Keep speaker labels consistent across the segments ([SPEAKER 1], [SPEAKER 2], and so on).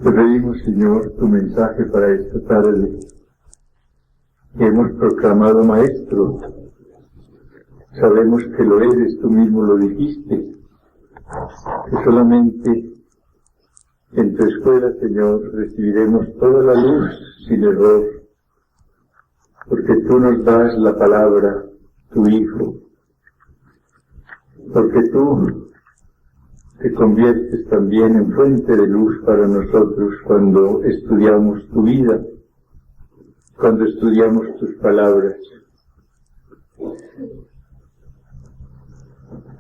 [SPEAKER 1] Te pedimos, Señor, tu mensaje para esta tarde, que hemos proclamado Maestro. Sabemos que lo eres, tú mismo lo dijiste, que solamente en tu escuela, Señor, recibiremos toda la luz sin error, porque tú nos das la palabra, tu Hijo, porque tú te conviertes también en fuente de luz para nosotros cuando estudiamos tu vida, cuando estudiamos tus palabras.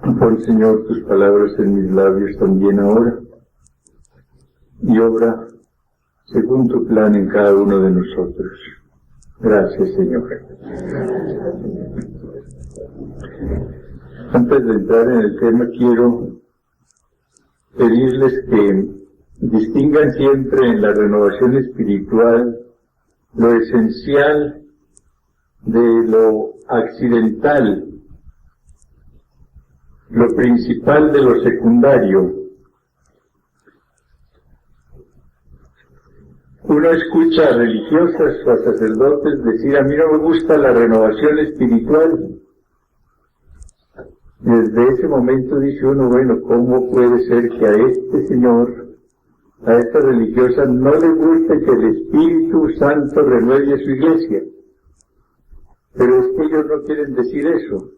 [SPEAKER 1] Pon, Señor, tus palabras en mis labios también ahora, y obra según tu plan en cada uno de nosotros. Gracias, Señor. Antes de entrar en el tema, quiero pedirles que distingan siempre en la renovación espiritual lo esencial de lo accidental, lo principal de lo secundario. Uno escucha a religiosas o a sacerdotes decir: a mí no me gusta la renovación espiritual. Desde ese momento dice uno: bueno, ¿cómo puede ser que a este señor, a esta religiosa, no le guste que el Espíritu Santo renueve su iglesia? Pero es que ellos no quieren decir eso.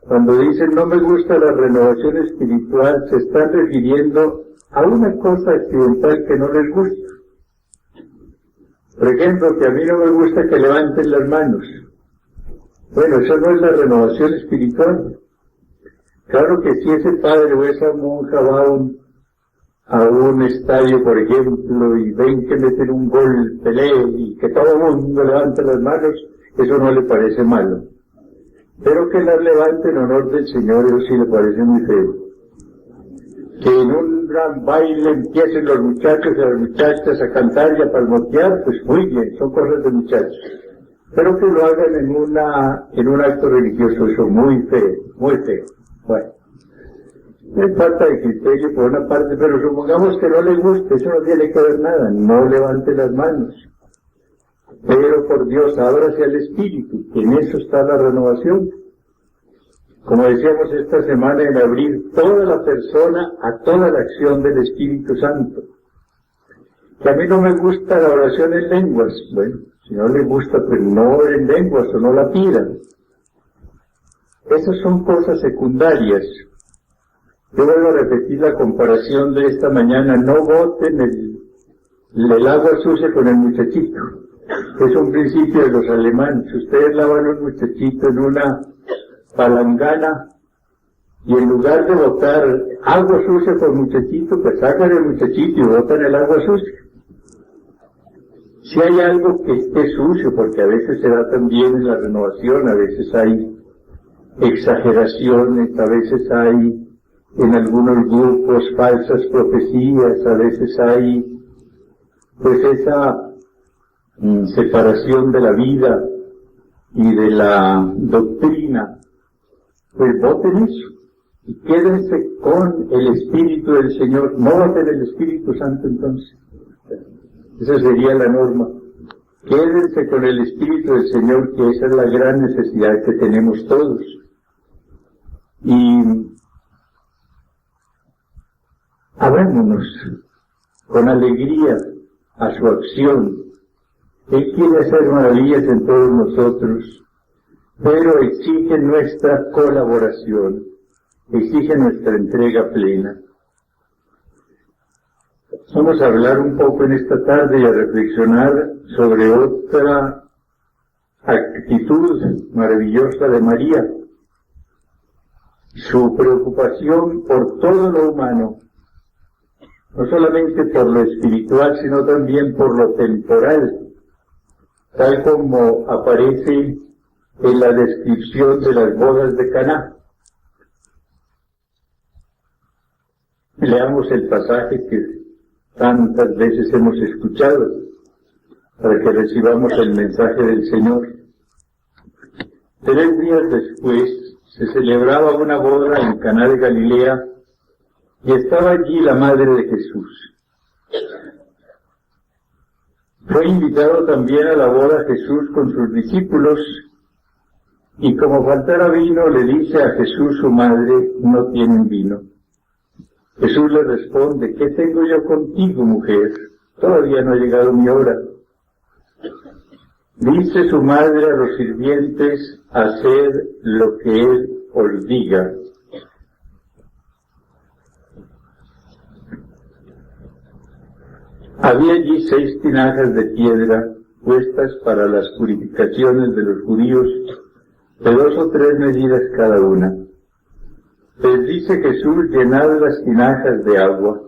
[SPEAKER 1] Cuando dicen no me gusta la renovación espiritual, se están refiriendo a una cosa accidental que no les gusta. Por ejemplo, que a mí no me gusta que levanten las manos. Bueno, eso no es la renovación espiritual. Claro que si ese padre o esa monja va a un estadio, por ejemplo, y ven que meten un gol Pelé y que todo el mundo levanta las manos, eso no le parece malo. Pero que las levante en honor del Señor, eso sí le parece muy feo. Que en un gran baile empiecen los muchachos y las muchachas a cantar y a palmotear, pues muy bien, son cosas de muchachos. Pero que lo hagan en un acto religioso, eso muy feo, muy feo. Bueno, es falta de criterio por una parte, pero supongamos que no le guste, eso no tiene que ver nada, no levante las manos. Pero por Dios, ábrase al Espíritu, que en eso está la renovación. Como decíamos esta semana, en abrir toda la persona a toda la acción del Espíritu Santo. Que a mí no me gusta la oración en lenguas. Bueno, si no le gusta, pues no ore en lenguas o no la pidan. Esas son cosas secundarias. Yo vuelvo a repetir la comparación de esta mañana: no boten el agua sucia con el muchachito. Es un principio de los alemanes. Ustedes lavan a un muchachito en una palangana y en lugar de botar agua sucia con muchachito, pues sacan el muchachito y botan el agua sucia. Si hay algo que esté sucio, porque a veces se da también en la renovación, a veces hay exageraciones, a veces hay en algunos grupos falsas profecías, a veces hay pues esa separación de la vida y de la doctrina, pues voten eso y quédense con el Espíritu del Señor, no voten el Espíritu Santo entonces. Esa sería la norma. Quédense con el Espíritu del Señor, que esa es la gran necesidad que tenemos todos. Y abrámonos con alegría a su acción. Él quiere hacer maravillas en todos nosotros, pero exige nuestra colaboración, exige nuestra entrega plena. Vamos a hablar un poco en esta tarde y a reflexionar sobre otra actitud maravillosa de María, su preocupación por todo lo humano, no solamente por lo espiritual, sino también por lo temporal, tal como aparece en la descripción de las bodas de Caná. Leamos el pasaje que tantas veces hemos escuchado para que recibamos el mensaje del Señor. 3 días después se celebraba una boda en Caná de Galilea y estaba allí la madre de Jesús. Fue invitado también a la boda Jesús con sus discípulos, y como faltara vino, le dice a Jesús su madre: no tienen vino. Jesús le responde: ¿qué tengo yo contigo, mujer? Todavía no ha llegado mi hora. Dice su madre a los sirvientes: haced lo que él os diga. Había allí 6 tinajas de piedra puestas para las purificaciones de los judíos, de 2 o 3 medidas cada una. Les dice Jesús: llenad las tinajas de agua,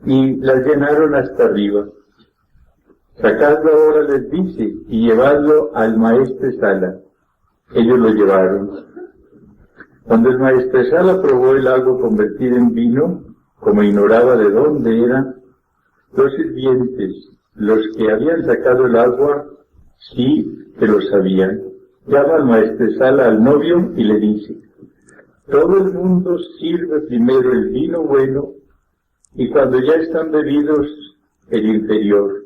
[SPEAKER 1] y las llenaron hasta arriba. Sacadlo ahora, les dice, y llevadlo al maestresala. Ellos lo llevaron. Cuando el maestresala probó el agua convertida en vino, como ignoraba de dónde era, los sirvientes, los que habían sacado el agua, sí que lo sabían. Llama al maestresala al novio y le dice: todo el mundo sirve primero el vino bueno, y cuando ya están bebidos, el inferior.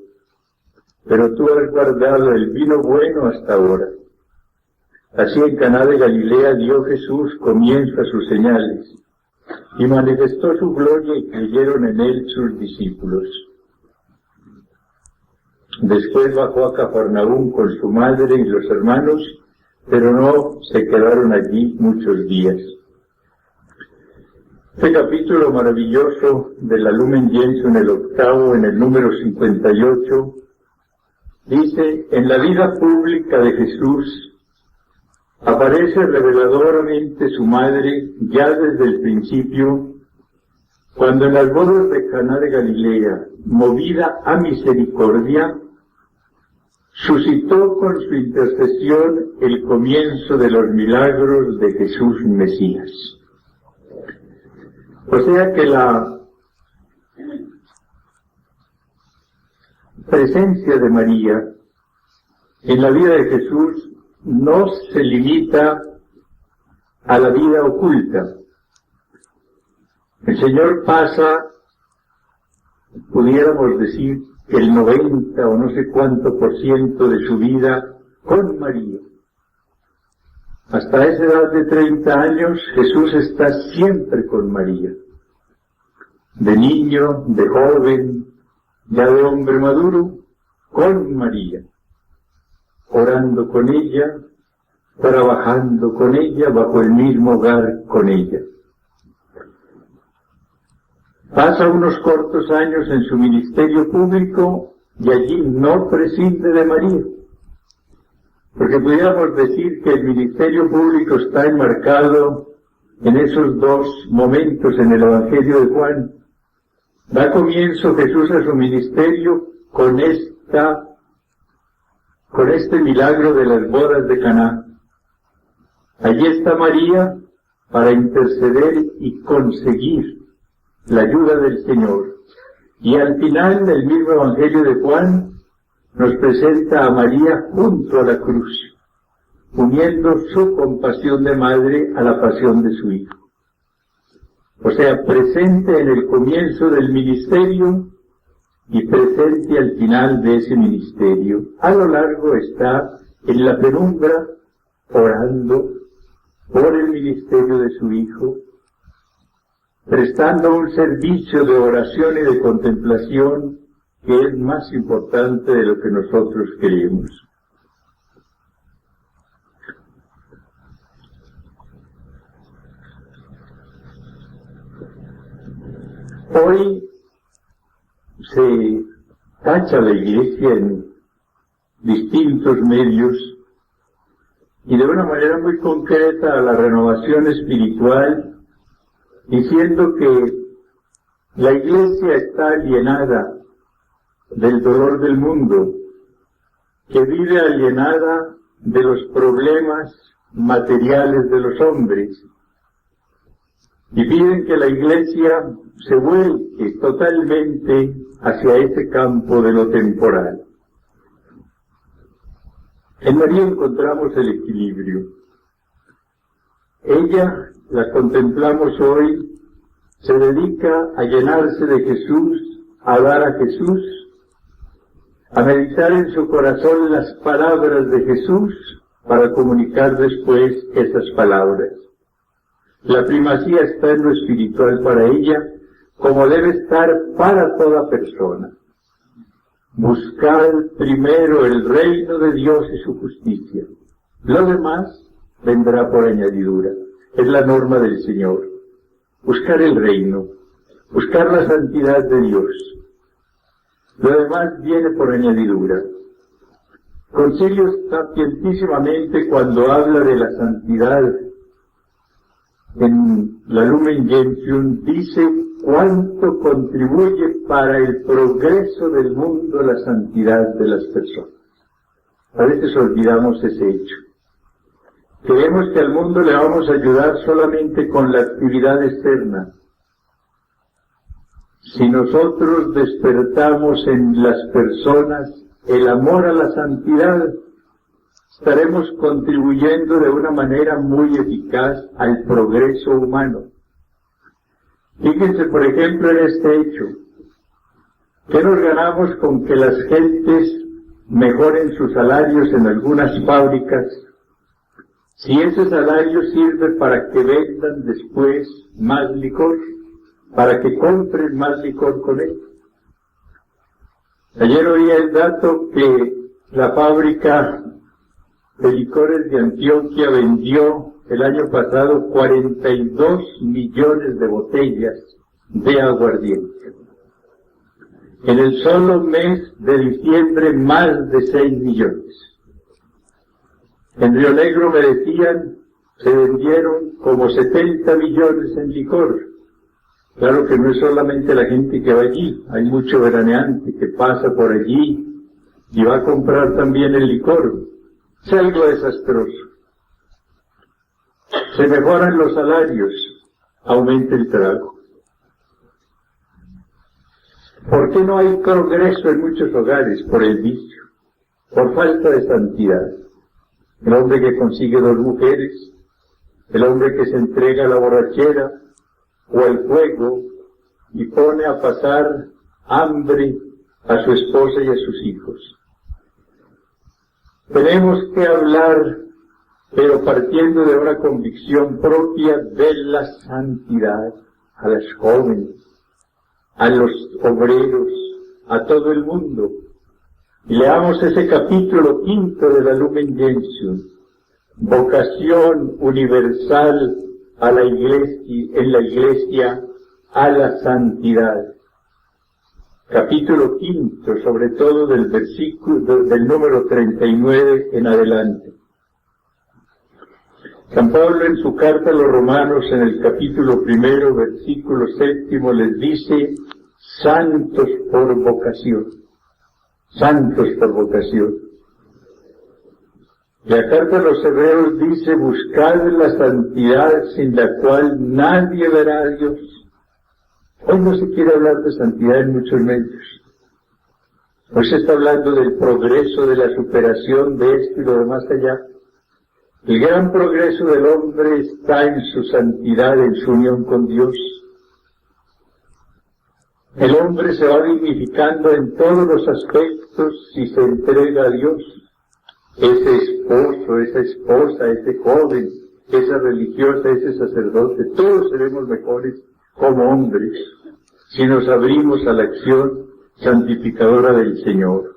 [SPEAKER 1] Pero tú has guardado el vino bueno hasta ahora. Así en Caná de Galilea dio Jesús comienzo a sus señales, y manifestó su gloria, y creyeron en él sus discípulos. Después bajó a Cafarnaúm con su madre y los hermanos, pero no se quedaron allí muchos días. Este capítulo maravilloso de la Lumen Gentium, el 8º, en el número 58, dice: en la vida pública de Jesús aparece reveladoramente su madre ya desde el principio, cuando en las bodas de Caná de Galilea, movida a misericordia, suscitó con su intercesión el comienzo de los milagros de Jesús Mesías. O sea que la presencia de María en la vida de Jesús no se limita a la vida oculta. El Señor pasa, pudiéramos decir, el 90 o no sé cuánto % de su vida con María. Hasta esa edad de 30 años, Jesús está siempre con María. De niño, de joven, ya de hombre maduro, con María. Orando con ella, trabajando con ella, bajo el mismo hogar con ella. Pasa unos cortos años en su ministerio público y allí no prescinde de María. Porque pudiéramos decir que el ministerio público está enmarcado en esos 2 momentos en el Evangelio de Juan. Da comienzo Jesús a su ministerio con este milagro de las bodas de Caná. Allí está María para interceder y conseguir la ayuda del Señor. Y al final del mismo Evangelio de Juan nos presenta a María junto a la cruz, uniendo su compasión de madre a la pasión de su Hijo. O sea, presente en el comienzo del ministerio y presente al final de ese ministerio. A lo largo está en la penumbra, orando por el ministerio de su Hijo, prestando un servicio de oración y de contemplación que es más importante de lo que nosotros creemos. Hoy se tacha la Iglesia en distintos medios y de una manera muy concreta a la renovación espiritual, diciendo que la Iglesia está alienada del dolor del mundo, que vive alienada de los problemas materiales de los hombres, y piden que la Iglesia se vuelque totalmente hacia ese campo de lo temporal. En María encontramos el equilibrio. Ella, la contemplamos hoy, se dedica a llenarse de Jesús, a dar a Jesús, a meditar en su corazón las palabras de Jesús para comunicar después esas palabras. La primacía está en lo espiritual para ella, como debe estar para toda persona. Buscar primero el reino de Dios y su justicia. Lo demás vendrá por añadidura. Es la norma del Señor. Buscar el reino, buscar la santidad de Dios. Lo demás viene por añadidura. Concilio sapientísimamente, cuando habla de la santidad en la Lumen Gentium, dice cuánto contribuye para el progreso del mundo la santidad de las personas. A veces olvidamos ese hecho. Creemos que al mundo le vamos a ayudar solamente con la actividad externa. Si nosotros despertamos en las personas el amor a la santidad, estaremos contribuyendo de una manera muy eficaz al progreso humano. Fíjense, por ejemplo, en este hecho. ¿Qué nos ganamos con que las gentes mejoren sus salarios en algunas fábricas, si ese salario sirve para que vendan después más licor, para que compren más licor con él? Ayer oía el dato que la fábrica de licores de Antioquia vendió el año pasado 42 millones de botellas de aguardiente. En el solo mes de diciembre, más de 6 millones. En Río Negro, me decían, se vendieron como 70 millones en licor. Claro que no es solamente la gente que va allí, hay mucho veraneante que pasa por allí y va a comprar también el licor. Es algo desastroso. Se mejoran los salarios, aumenta el trago. ¿Por qué no hay progreso en muchos hogares? Por el vicio, por falta de santidad. El hombre que consigue 2 mujeres, el hombre que se entrega a la borrachera o al juego y pone a pasar hambre a su esposa y a sus hijos. Tenemos que hablar, pero partiendo de una convicción propia de la santidad, a las jóvenes, a los obreros, a todo el mundo. Y leamos ese capítulo 5 de la Lumen Gentium, vocación universal a la Iglesia, en la Iglesia, a la santidad. Capítulo 5, sobre todo del versículo, del número 39 en adelante. San Pablo en su carta a los Romanos, en el capítulo 1, versículo 7, les dice, santos por vocación. Santos por vocación. La carta a los Hebreos dice, buscad la santidad sin la cual nadie verá a Dios. Hoy no se quiere hablar de santidad en muchos medios. Hoy se está hablando del progreso, de la superación de esto y lo demás allá. El gran progreso del hombre está en su santidad, en su unión con Dios. El hombre se va dignificando en todos los aspectos si se entrega a Dios. Ese esposo, esa esposa, ese joven, esa religiosa, ese sacerdote, todos seremos mejores como hombres si nos abrimos a la acción santificadora del Señor.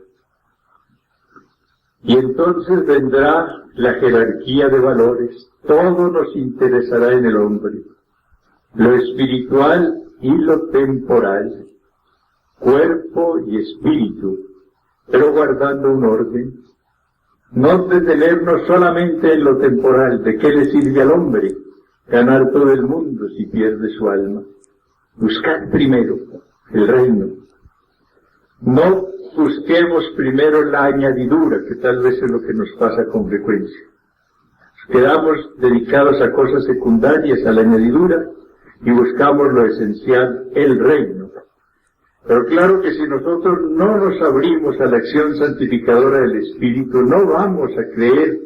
[SPEAKER 1] Y entonces vendrá la jerarquía de valores. Todo nos interesará en el hombre, lo espiritual y lo temporal, cuerpo y espíritu, pero guardando un orden. No detenernos solamente en lo temporal. ¿De qué le sirve al hombre ganar todo el mundo si pierde su alma? Buscad primero el reino. No busquemos primero la añadidura, que tal vez es lo que nos pasa con frecuencia. Quedamos dedicados a cosas secundarias, a la añadidura, y buscamos lo esencial, el reino. Pero claro que si nosotros no nos abrimos a la acción santificadora del Espíritu, no vamos a creer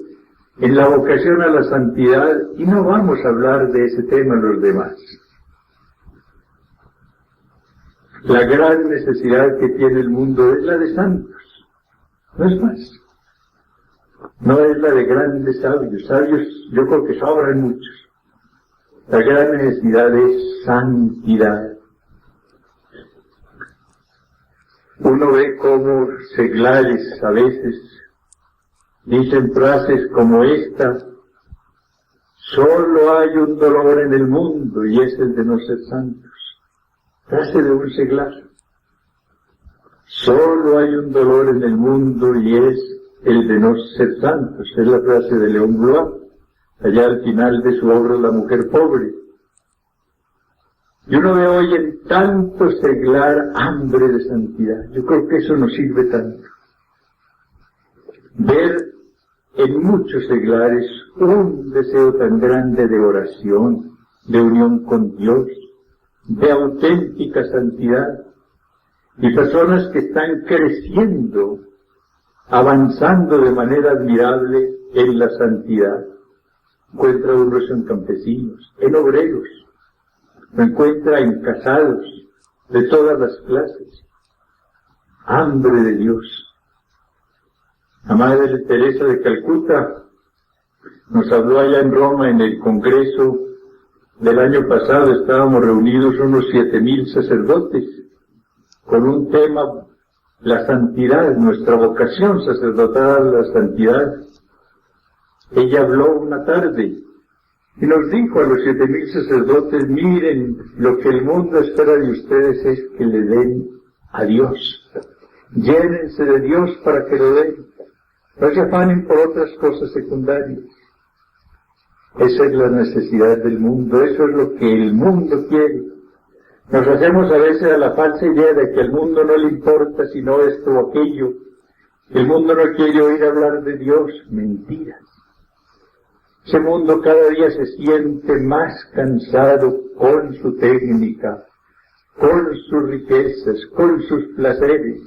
[SPEAKER 1] en la vocación a la santidad y no vamos a hablar de ese tema en los demás. La gran necesidad que tiene el mundo es la de santos. No es más. No es la de grandes sabios. Sabios yo creo que sobran muchos. La gran necesidad es santidad. Uno ve cómo seglares a veces dicen frases como esta: solo hay un dolor en el mundo y es el de no ser santos. Frase de un seglar. Solo hay un dolor en el mundo y es el de no ser santos. Es la frase de León Blois, allá al final de su obra La mujer pobre. Y uno ve hoy en tanto seglar hambre de santidad. Yo creo que eso nos sirve tanto. Ver en muchos seglares un deseo tan grande de oración, de unión con Dios, de auténtica santidad, y personas que están creciendo, avanzando de manera admirable en la santidad. Encuentra uno eso en campesinos, en obreros, lo encuentra en casados de todas las clases. Hambre de Dios. La Madre Teresa de Calcuta nos habló allá en Roma en el congreso del año pasado. Estábamos reunidos unos 7,000 sacerdotes con un tema: la santidad, nuestra vocación sacerdotal, la santidad. Ella habló una tarde y nos dijo a los 7,000 sacerdotes: miren, lo que el mundo espera de ustedes es que le den a Dios. Llénense de Dios para que lo den. No se afanen por otras cosas secundarias. Esa es la necesidad del mundo, eso es lo que el mundo quiere. Nos hacemos a veces a la falsa idea de que al mundo no le importa sino esto o aquello. El mundo no quiere oír hablar de Dios. Mentiras. Ese mundo cada día se siente más cansado con su técnica, con sus riquezas, con sus placeres.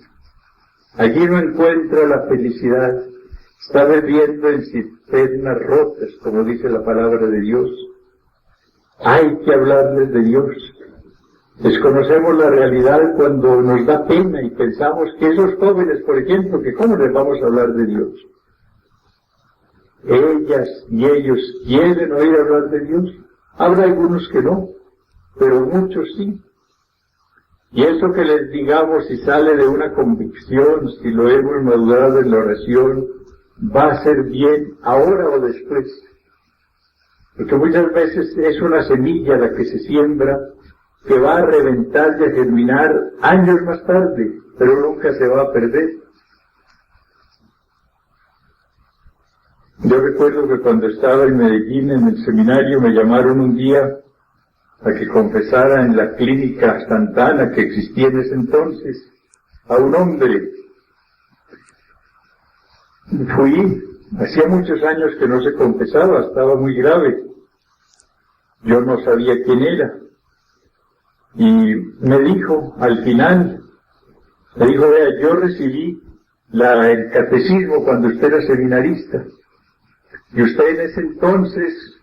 [SPEAKER 1] Allí no encuentra la felicidad. Está bebiendo en cisternas rotas, como dice la palabra de Dios. Hay que hablarles de Dios. Desconocemos la realidad cuando nos da pena y pensamos que esos jóvenes, por ejemplo, que cómo les vamos a hablar de Dios. Ellas y ellos quieren oír hablar de Dios. Habrá algunos que no, pero muchos sí. Y eso que les digamos, si sale de una convicción, si lo hemos madurado en la oración, va a ser bien ahora o después. Porque muchas veces es una semilla la que se siembra, que va a reventar y a germinar años más tarde, pero nunca se va a perder. Yo recuerdo que cuando estaba en Medellín, en el seminario, me llamaron un día a que confesara en la clínica Santana que existía en ese entonces a un hombre. Fui, hacía muchos años que no se confesaba, estaba muy grave. Yo no sabía quién era. Y me dijo, al final, me dijo: vea, yo recibí el catecismo cuando usted era seminarista. Y usted en ese entonces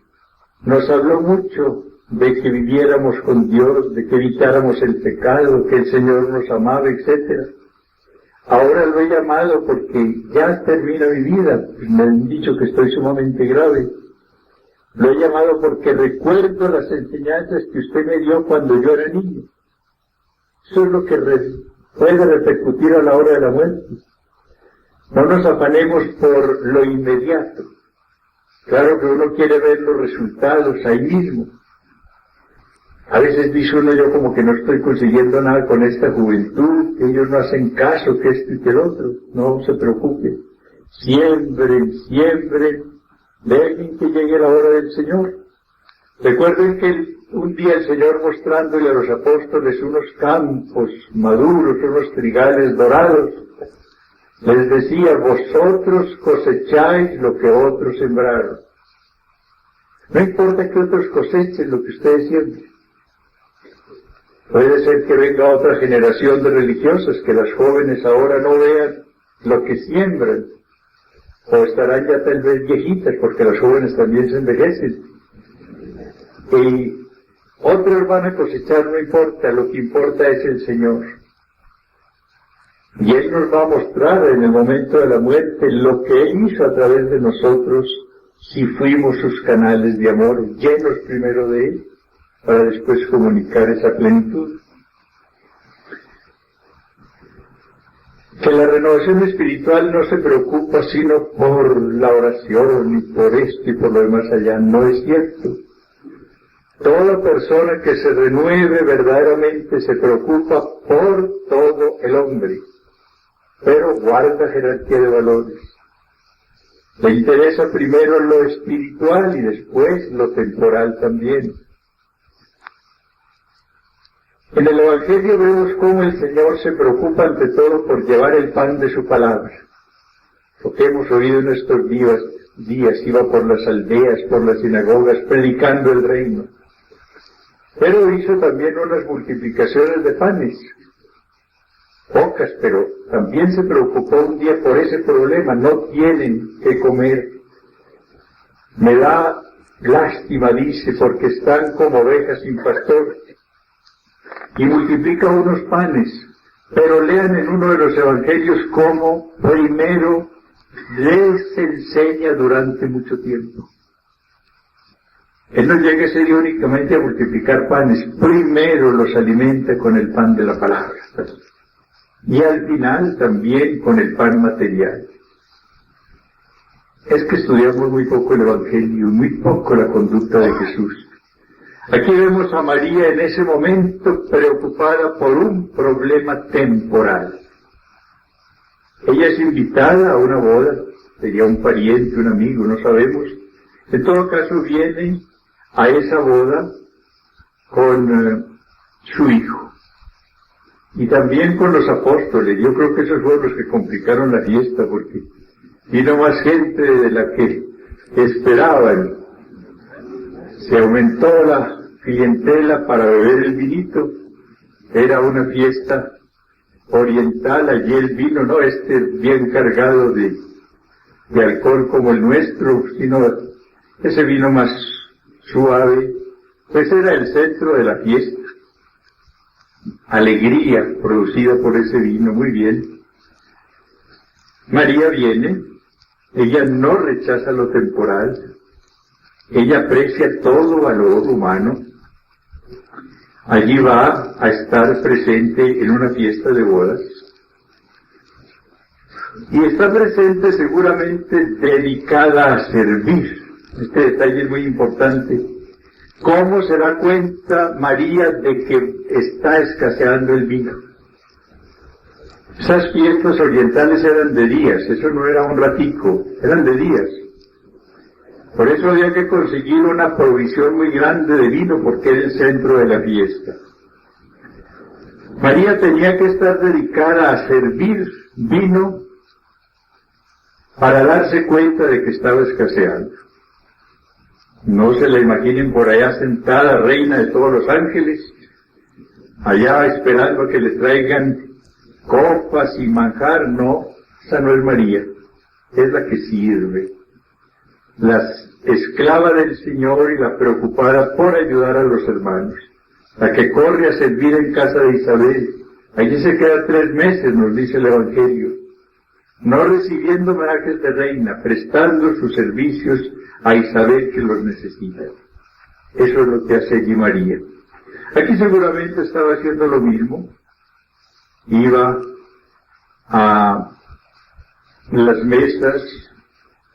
[SPEAKER 1] nos habló mucho de que viviéramos con Dios, de que evitáramos el pecado, que el Señor nos amaba, etc. Ahora lo he llamado porque ya termina mi vida, me han dicho que estoy sumamente grave. Lo he llamado porque recuerdo las enseñanzas que usted me dio cuando yo era niño. Eso es lo que puede repercutir a la hora de la muerte. No nos afanemos por lo inmediato. Claro que uno quiere ver los resultados ahí mismo. A veces dice uno: yo como que no estoy consiguiendo nada con esta juventud, que ellos no hacen caso, que esto y que el otro. No se preocupe. Siembren, siembren, dejen que llegue la hora del Señor. Recuerden que un día el Señor, mostrándole a los apóstoles unos campos maduros, unos trigales dorados, les decía: vosotros cosecháis lo que otros sembraron. No importa que otros cosechen lo que ustedes siembren. Puede ser que venga otra generación de religiosas, que las jóvenes ahora no vean lo que siembran, o estarán ya tal vez viejitas, porque las jóvenes también se envejecen. Y otros van a cosechar, no importa, lo que importa es el Señor. Y Él nos va a mostrar en el momento de la muerte lo que Él hizo a través de nosotros, si fuimos sus canales de amor, llenos primero de Él, para después comunicar esa plenitud. Que la renovación espiritual no se preocupa sino por la oración y por esto y por lo demás allá, no es cierto. Toda persona que se renueve verdaderamente se preocupa por todo el hombre, pero guarda jerarquía de valores. Le interesa primero lo espiritual y después lo temporal también. En el Evangelio vemos cómo el Señor se preocupa ante todo por llevar el pan de su palabra. Lo que hemos oído en estos días, iba por las aldeas, por las sinagogas, predicando el reino. Pero hizo también unas multiplicaciones de panes, pocas, pero también se preocupó un día por ese problema, no tienen que comer. Me da lástima, dice, porque están como ovejas sin pastor. Y multiplica unos panes, pero lean en uno de los evangelios cómo primero les enseña durante mucho tiempo. Él no llega ese día únicamente a multiplicar panes, primero los alimenta con el pan de la palabra. Y al final también con el pan material. Es que estudiamos muy poco el Evangelio, muy poco la conducta de Jesús. Aquí vemos a María en ese momento preocupada por un problema temporal. Ella es invitada a una boda, sería un pariente, un amigo, no sabemos. En todo caso viene a esa boda con su hijo. Y también con los apóstoles. Yo creo que esos fueron los que complicaron la fiesta, porque vino más gente de la que esperaban. Se aumentó la clientela para beber el vinito. Era una fiesta oriental, allí el vino, no bien cargado de alcohol como el nuestro, sino ese vino más suave, pues era el centro de la fiesta. Alegría producida por ese vino, muy bien. María viene, ella no rechaza lo temporal, ella aprecia todo valor humano. Allí va a estar presente en una fiesta de bodas. Y está presente seguramente dedicada a servir. Este detalle es muy importante. ¿Cómo se da cuenta María de que está escaseando el vino? Esas fiestas orientales eran de días, eso no era un ratico, eran de días. Por eso había que conseguir una provisión muy grande de vino, porque era el centro de la fiesta. María tenía que estar dedicada a servir vino para darse cuenta de que estaba escaseando. No se la imaginen por allá sentada, reina de todos los ángeles, allá esperando a que le traigan copas y manjar. No, esa no es María, es la que sirve. La esclava del Señor y la preocupada por ayudar a los hermanos. La que corre a servir en casa de Isabel. Allí se queda 3 meses, nos dice el Evangelio. No recibiendo homenajes de reina, prestando sus servicios a Isabel que los necesita. Eso es lo que hace allí María. Aquí seguramente estaba haciendo lo mismo. Iba a las mesas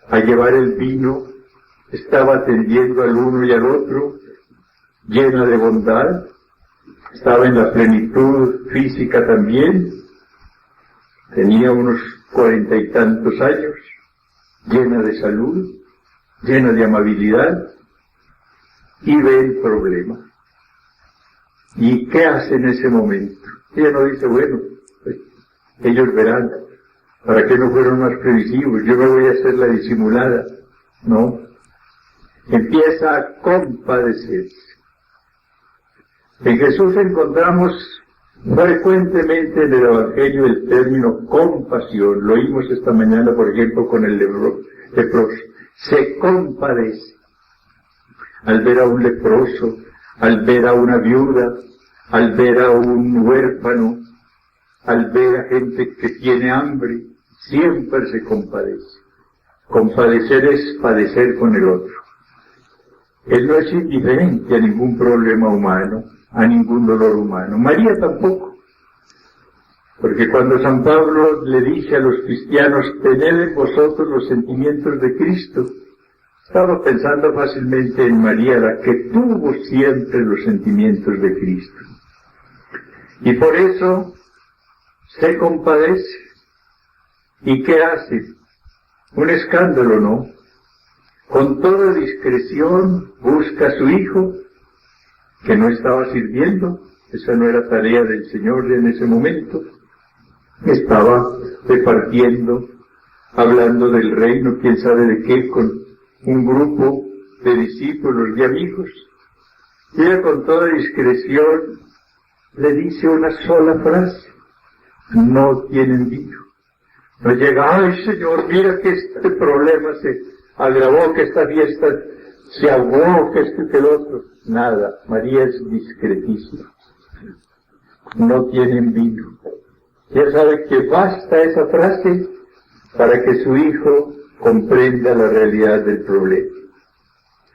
[SPEAKER 1] a llevar el vino, estaba atendiendo al uno y al otro, llena de bondad, estaba en la plenitud física también, tenía unos 40 y tantos años, llena de salud, llena de amabilidad, y ve el problema. ¿Y qué hace en ese momento? Ella no dice, bueno, pues, ellos verán, ¿para qué no fueron más previsivos? Yo me voy a hacer la disimulada. No. Empieza a compadecerse. En Jesús encontramos frecuentemente en el Evangelio el término compasión. Lo oímos esta mañana, por ejemplo, con el leproso. Se compadece al ver a un leproso, al ver a una viuda, al ver a un huérfano, al ver a gente que tiene hambre, siempre se compadece. Compadecer es padecer con el otro. Él no es indiferente a ningún problema humano, a ningún dolor humano. María tampoco. Porque cuando San Pablo le dice a los cristianos, tened en vosotros los sentimientos de Cristo, estaba pensando fácilmente en María, la que tuvo siempre los sentimientos de Cristo. Y por eso se compadece. ¿Y qué hace? Un escándalo, ¿no? Con toda discreción busca a su hijo, que no estaba sirviendo, esa no era tarea del Señor en ese momento, estaba repartiendo, hablando del reino, quién sabe de qué, con un grupo de discípulos y amigos, y ella con toda discreción le dice una sola frase: no tienen vino. No llega, ay Señor, mira que este problema se agravó, que esta fiesta se ahogó, que esto y que el otro. Nada, María es discretísima. No tienen vino. Ya sabe que basta esa frase para que su hijo comprenda la realidad del problema.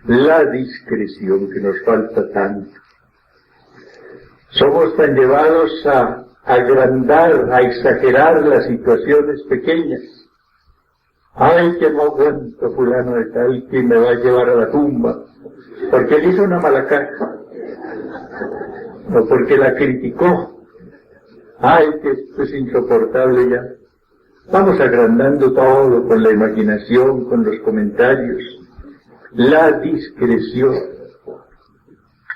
[SPEAKER 1] La discreción que nos falta tanto. Somos tan llevados a agrandar, a exagerar las situaciones pequeñas. Ay, que no aguanto fulano de tal que me va a llevar a la tumba, porque él hizo una mala cara, o porque la criticó. Ay, que esto es insoportable ya. Vamos agrandando todo con la imaginación, con los comentarios. La discreción.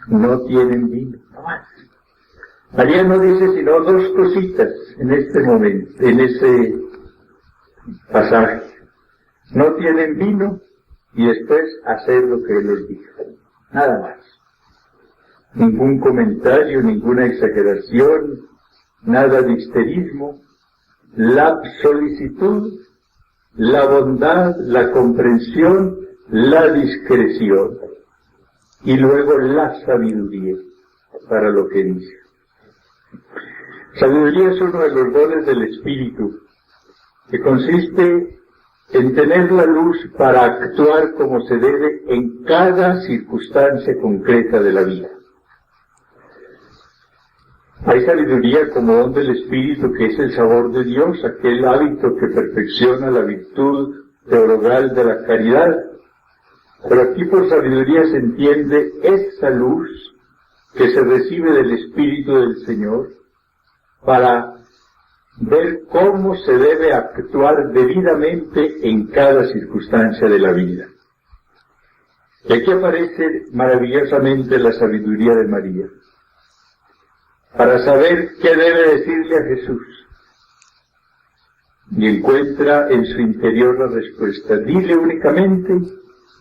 [SPEAKER 1] No tienen vino. María no dice sino dos cositas en este momento, en ese pasaje. No tienen vino y después hacer lo que Él les dijo. Nada más. Ningún comentario, ninguna exageración, nada de histerismo. La solicitud, la bondad, la comprensión, la discreción y luego la sabiduría para lo que dice. Sabiduría es uno de los dones del Espíritu, que consiste en tener la luz para actuar como se debe en cada circunstancia concreta de la vida. Hay sabiduría como don del Espíritu, que es el sabor de Dios, aquel hábito que perfecciona la virtud teologal de la caridad. Pero aquí por sabiduría se entiende esa luz que se recibe del Espíritu del Señor para ver cómo se debe actuar debidamente en cada circunstancia de la vida. Y aquí aparece maravillosamente la sabiduría de María, para saber qué debe decirle a Jesús. Y encuentra en su interior la respuesta: dile únicamente,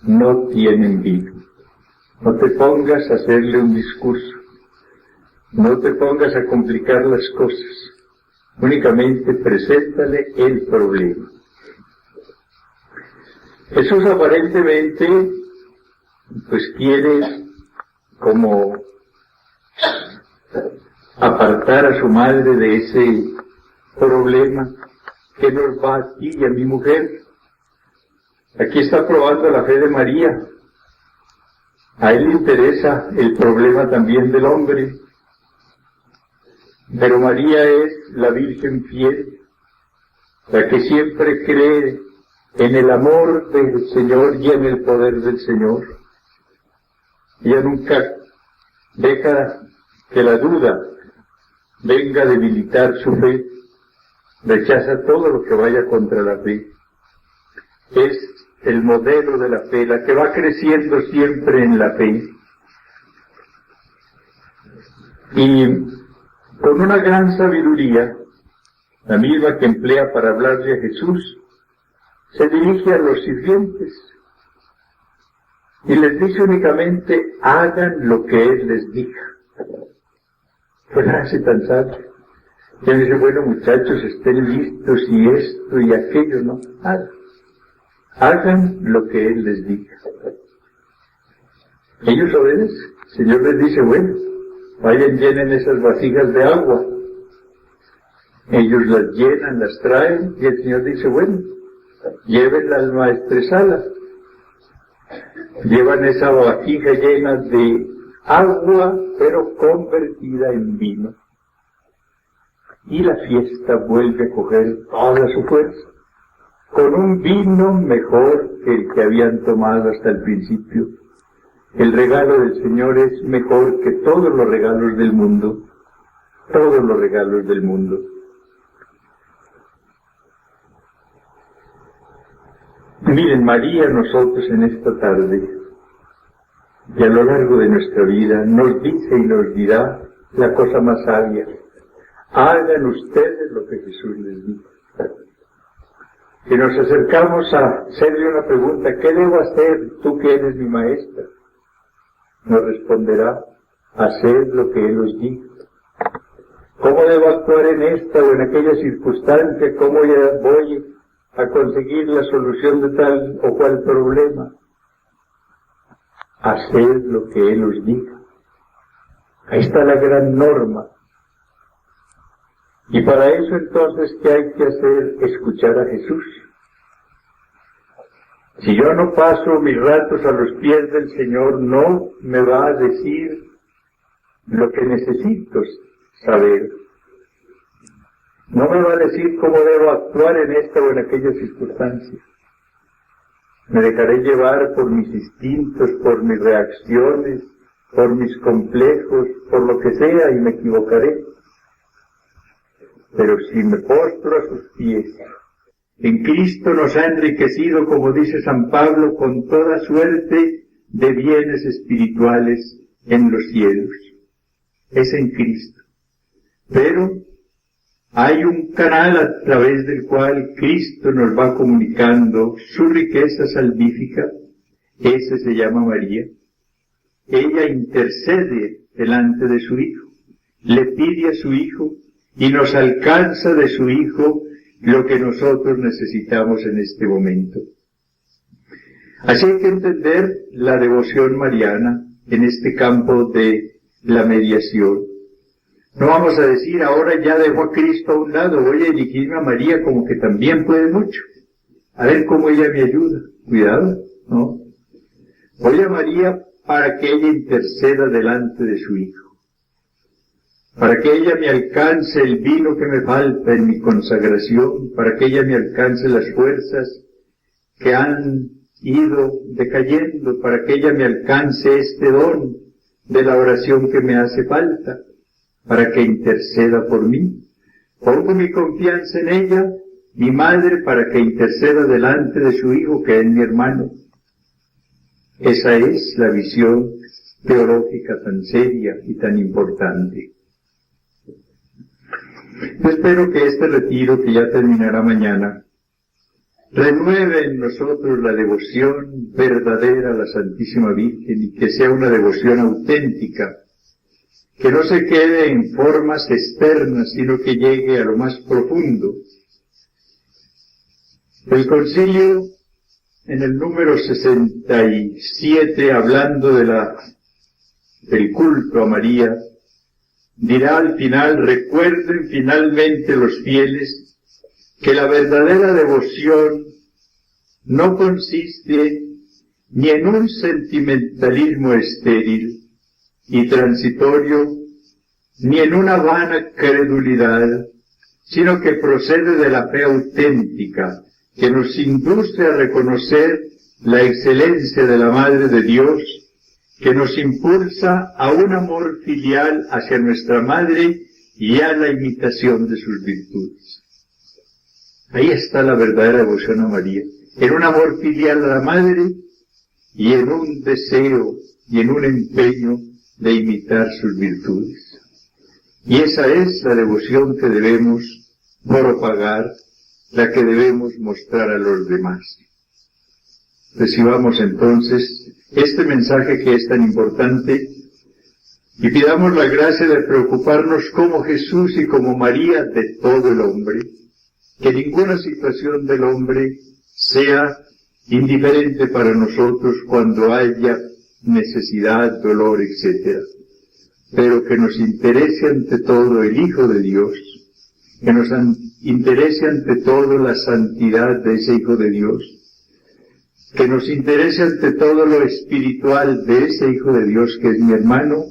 [SPEAKER 1] no tienen vino. No te pongas a hacerle un discurso, no te pongas a complicar las cosas, únicamente preséntale el problema. Jesús aparentemente pues quiere como apartar a su madre de ese problema que nos va a ti y a mi mujer. Aquí está probando la fe de María. A él le interesa el problema también del hombre, pero María es la Virgen fiel, la que siempre cree en el amor del Señor y en el poder del Señor. Ella nunca deja que la duda venga a debilitar su fe, rechaza todo lo que vaya contra la fe. Es el modelo de la fe, la que va creciendo siempre en la fe. Y con una gran sabiduría, la misma que emplea para hablarle a Jesús, se dirige a los sirvientes y les dice únicamente: hagan lo que Él les diga. Qué frase tan sabia. Y dice: bueno, muchachos, estén listos y esto y aquello, ¿no? Hagan lo que Él les diga. Ellos obedecen. El Señor les dice: bueno, vayan, llenen esas vasijas de agua. Ellos las llenan, las traen, y el Señor dice, bueno, llévenla al maestresala. Llevan esa vasija llena de agua, pero convertida en vino. Y la fiesta vuelve a coger toda su fuerza, con un vino mejor que el que habían tomado hasta el principio. El regalo del Señor es mejor que todos los regalos del mundo, todos los regalos del mundo. Miren, María, nosotros en esta tarde y a lo largo de nuestra vida nos dice y nos dirá la cosa más sabia: hagan ustedes lo que Jesús les dijo. Si nos acercamos a hacerle una pregunta, ¿qué debo hacer, tú que eres mi maestra? Nos responderá: haced lo que Él os dijo. ¿Cómo debo actuar en esta o en aquella circunstancia? ¿Cómo voy a conseguir la solución de tal o cual problema? Haced lo que Él os diga. Ahí está la gran norma. Y para eso entonces, ¿qué hay que hacer? Escuchar a Jesús. Si yo no paso mis ratos a los pies del Señor, no me va a decir lo que necesito saber. No me va a decir cómo debo actuar en esta o en aquella circunstancia. Me dejaré llevar por mis instintos, por mis reacciones, por mis complejos, por lo que sea, y me equivocaré. Pero si me postro a sus pies, en Cristo nos ha enriquecido, como dice San Pablo, con toda suerte de bienes espirituales en los cielos. Es en Cristo. Pero hay un canal a través del cual Cristo nos va comunicando su riqueza salvífica. Ese se llama María. Ella intercede delante de su Hijo, le pide a su Hijo y nos alcanza de su Hijo lo que nosotros necesitamos en este momento. Así hay que entender la devoción mariana en este campo de la mediación. No vamos a decir, ahora ya dejo a Cristo a un lado, voy a dirigirme a María como que también puede mucho. A ver cómo ella me ayuda. Cuidado, ¿no? Voy a María para que ella interceda delante de su Hijo, para que ella me alcance el vino que me falta en mi consagración, para que ella me alcance las fuerzas que han ido decayendo, para que ella me alcance este don de la oración que me hace falta, para que interceda por mí. Pongo mi confianza en ella, mi madre, para que interceda delante de su Hijo, que es mi hermano. Esa es la visión teológica tan seria y tan importante. Yo espero que este retiro, que ya terminará mañana, renueve en nosotros la devoción verdadera a la Santísima Virgen, y que sea una devoción auténtica, que no se quede en formas externas, sino que llegue a lo más profundo. El concilio, en el número 67, hablando del culto a María, dirá al final: recuerden finalmente los fieles que la verdadera devoción no consiste ni en un sentimentalismo estéril y transitorio, ni en una vana credulidad, sino que procede de la fe auténtica, que nos induce a reconocer la excelencia de la Madre de Dios, que nos impulsa a un amor filial hacia nuestra Madre y a la imitación de sus virtudes. Ahí está la verdadera devoción a María, en un amor filial a la Madre y en un deseo y en un empeño de imitar sus virtudes. Y esa es la devoción que debemos propagar, la que debemos mostrar a los demás. Recibamos entonces este mensaje que es tan importante y pidamos la gracia de preocuparnos como Jesús y como María de todo el hombre, que ninguna situación del hombre sea indiferente para nosotros cuando haya necesidad, dolor, etc. Pero que nos interese ante todo el Hijo de Dios, que nos interese ante todo la santidad de ese Hijo de Dios, que nos interese ante todo lo espiritual de ese Hijo de Dios que es mi hermano,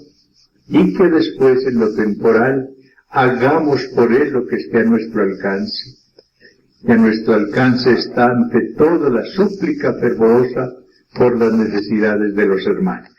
[SPEAKER 1] y que después en lo temporal hagamos por él lo que esté a nuestro alcance. Y a nuestro alcance está ante todo la súplica fervorosa por las necesidades de los hermanos.